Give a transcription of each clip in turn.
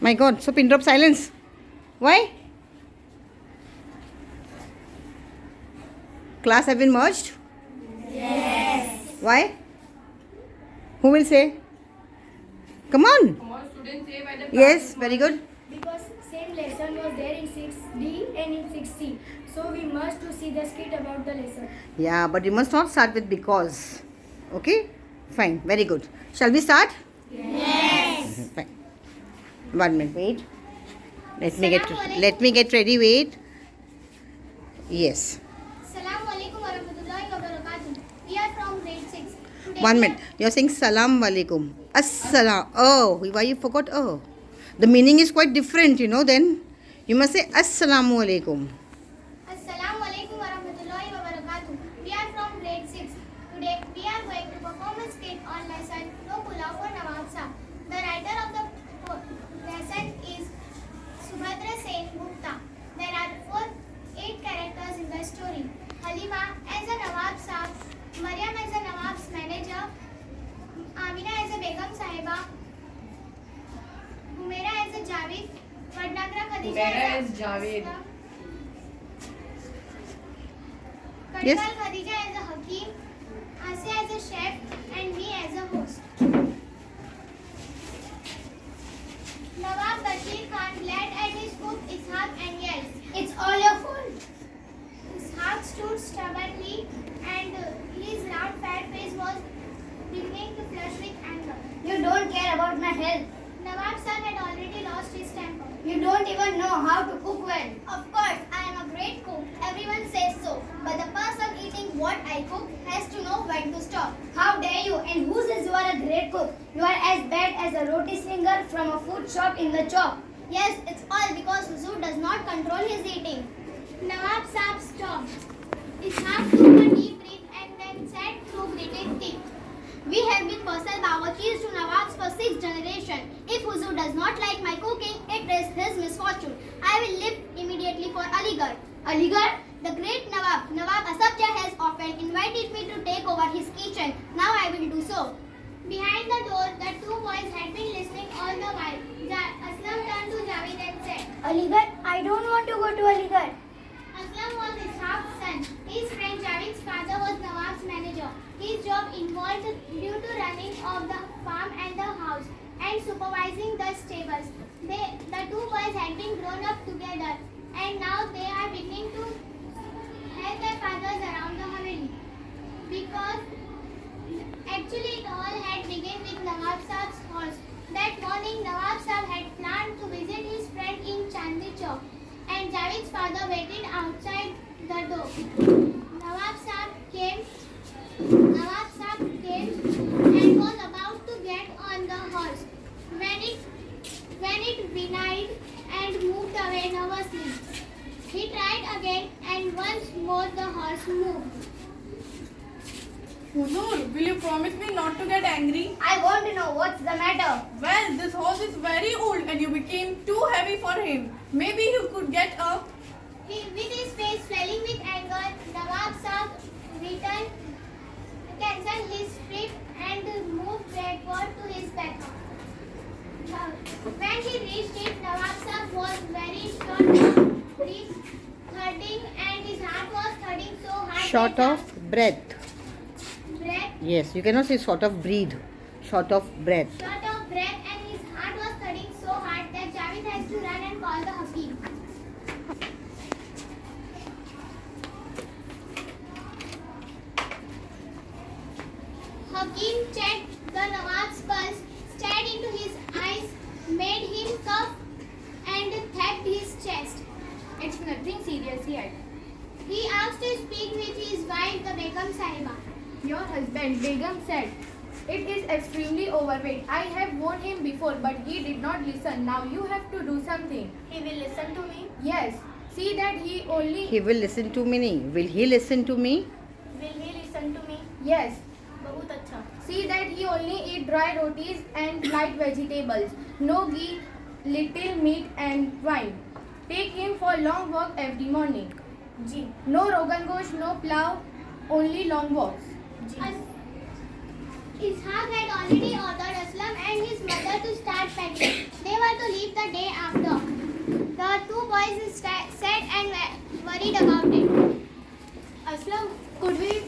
My God, so pin drop silence. Why? Class have been merged? Yes. Why? Who will say? Come on. Come on, students, say by the Yes, very good. Because same lesson was there in 6D and in 6C. So we must to see the skit about the lesson. Yeah, but you must not start with because. Okay? Fine, very good. Shall we start? Yes. Fine. 1 minute, wait. Let me get ready, wait. Yes. Assalamualaikum warahmatullahi wabarakatuh. We are from grade 6. Today 1 minute. You're saying salam alaikum. Assalam. Oh, why you forgot? Oh. The meaning is quite different, then. You must say assalamu alaikum. Assalamualaikum warahmatullahi wabarakatuh. We are from grade 6. Today we are going to perform a skit on lesson No Pulao for Nawabsaab. The writer of the lesson is Subhadra Sen Gupta. There are 8 characters in the story. Halima as a Nawabsaab, Maryam as a Nawab's manager, Amina as a Begum Sahiba, Humaira as a Javed, Vadnagra Khadija Humaira as is Javed. Yes. Kadikal Khadija as a Hakim, Asya as a chef, and me as a host. Nawab Bashir Khan glared at his cook Ishaq and yelled, "It's all your fault." Ishaq stood stubbornly and his round fat face was beginning to flush with anger. You don't care about my health. Nawabsaab had already lost his temper. You don't even know how to cook well. Of course, I am a great cook. Everyone says so. But the person eating what I cook has to know when to stop. How dare you? And who says you are a great cook? You are as bad as a roti slinger from a food shop in the chop. Yes, it's all because Huzur does not control his eating. Nawabsaab stopped. Ishaq took a deep breath and then said through gritted teeth, "We have been Basal Bawachis to Nawabs for 6 generations. If Huzur does not like my cooking, it is his misfortune. I will leave immediately for Aligarh." Aligarh? The great Nawab, Nawab Asabja, has often invited me to take over his kitchen. Now I will do so. Behind the door, the 2 boys had been listening all the while. Aslam turned to Javed and said, Aligarh? I don't want to go to Aligarh. Aslam was Ishaq's son. His friend Javed's father was Nawab's manager. His job involved due to running of the farm and the house and supervising the stables. The 2 boys had been grown up together and now they are beginning to help their fathers around the Haveli. Because actually it all had begun with Nawabsaab's horse. That morning Nawabsaab had planned to visit his friend in Chandni Chowk and Javed's father waited outside the door. Nawabsaab came and was about to get on the horse when it whinnied and moved away nervously. He tried again and once more the horse moved. Huzur, will you promise me not to get angry? I want to know what's the matter. Well, this horse is very old and you became too heavy for him. Maybe you could get up. With his face swelling with anger, Nawabsaab cancelled his trip and moved backward to his back. When he reached it, Nawabsaab was very hurting and his heart was thudding so hard. Short that of breath. breath, Yes, you cannot say short of breathe. Short of breath. short of breath, and his heart was thudding so hard that Javed has to run and call the Hakim. Hakim checked the Nawab's pulse, stared into his eyes, made him cough, and tapped his chest. It's nothing serious yet. He asked to speak with his wife, the Begum Sahiba. Your husband, Begum, said, it is extremely overweight. I have warned him before, but he did not listen. Now you have to do something. He will listen to me. Yes. See that he only... He will listen to me. Will he listen to me? Will he listen to me? Yes. Bahut acha. See that he only eat dry rotis and light vegetables. No ghee, little meat and wine. Take him for long walk every morning. Ji. No Rogan Gosh, no plow, only long walks. Ishaq had already ordered Aslam and his mother to start packing. They were to leave the day worried about it. Aslam, could we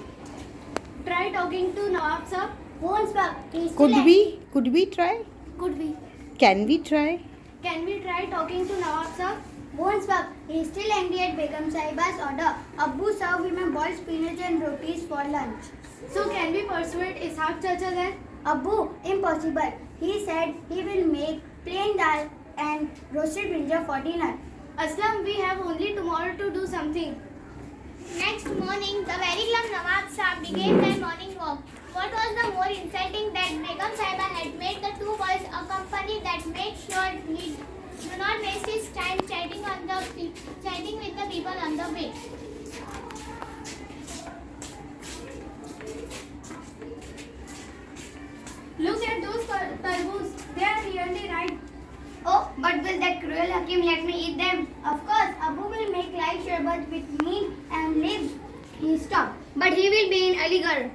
try talking to Nawabsaab? Won't stop. He's Could still we try? Could we? Can we try? Can we try talking to Nawabsaab? Won't stop. He's still angry at Begum Sahiba's order. Abbu served him a boiled spinach and rotis for lunch. So can we persuade Ishaq Chacha then? Abbu, impossible. He said he will make plain dal and roasted brinjal for dinner. Aslam, we have only tomorrow to do something. Next morning, the very glum Nawabsaab began their morning walk. What was the more insulting that Begum Sahiba had made the two boys a company that made sure he do not waste his time chatting with the people on the way. Look at those tarboos. They are really ripe. Oh, but will that cruel Hakim let me eat them? Of course, Abu will make light sharbat with me and leave. He stopped. But he will be in Aligarh.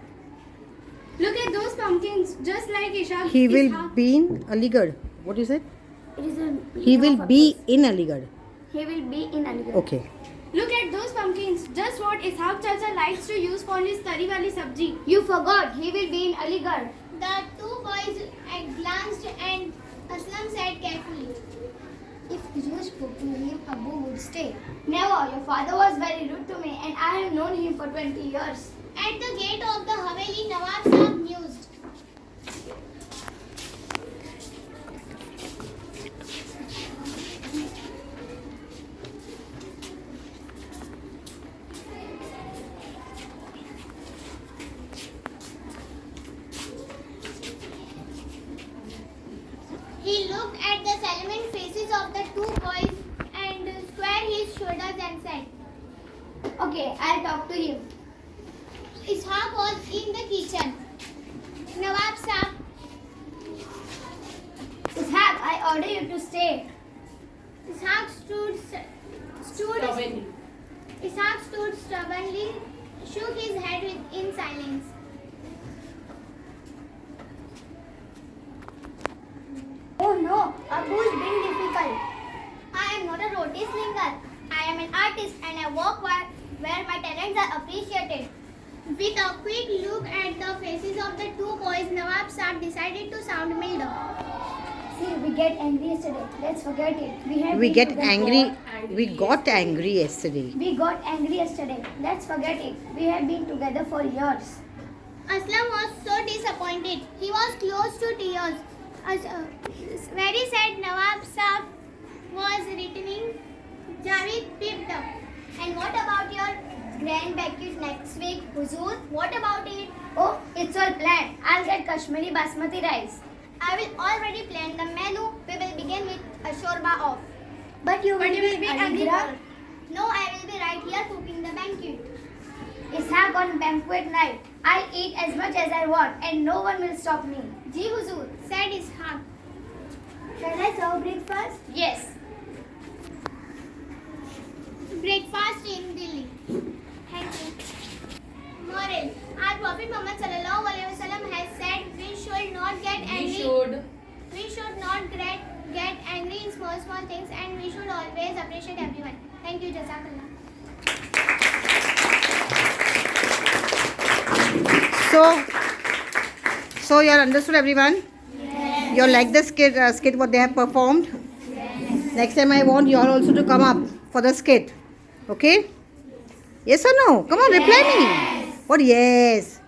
Look at those pumpkins, just like Ishaq. He will Ishaq. be in Aligarh. What is it? It is a He will be in Aligarh. He will be in Aligarh. Okay. Look at those pumpkins, just what Ishaq Chacha likes to use for his tari wali sabji. You forgot. He will be in Aligarh. The two boys glanced and Aslam said carefully, if you spoke to him, Abu would stay. Never. Your father was very rude to me and I have known him for 20 years. At the gate of the Haveli, Nawabsaab mused. He looked at the solemn faces of the two boys and squared his shoulders and said, okay, I'll talk to him. Ishaq was in the kitchen. Nawabsaab. Ishaq, I order you to stay. Ishaq stood stubbornly, shook his head in silence. Oh no, Abu is being difficult. I am not a roti slinger. I am an artist and I work where my talents are appreciated. With a quick look at the faces of the two boys, Nawabsaab decided to sound milder. See, we get angry yesterday. Let's forget it. We got angry yesterday. We got angry yesterday. Let's forget it. We have been together for years. Aslam was so disappointed. He was close to tears. Very sad Nawabsaab was returning. Javed peeped up. And what about your grand banquet next week, Huzur? What about it? Oh, it's all planned. I'll get Kashmiri basmati rice. I will already plan the menu. We will begin with a shorba of. But you will be Aligarh. No, I will be right here cooking the banquet. Ishaq on banquet night. I'll eat as much as I want and no one will stop me. Ji Huzur, said Ishaq. Shall I serve breakfast? Yes. Breakfast in Delhi. Thank you. Moral. Our Prophet Muhammad sallallahu alaihi wasallam has said we should not get angry. We should not get angry in small things and we should always appreciate everyone. Thank you. Jazakallah. So you all understood, everyone? Yes. You all like the skit what they have performed? Yes. Next time I want you all also to come up for the skit. Okay? Yes or no? Come on, reply me. What? Yes.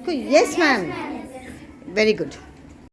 Yes, ma'am. Very good.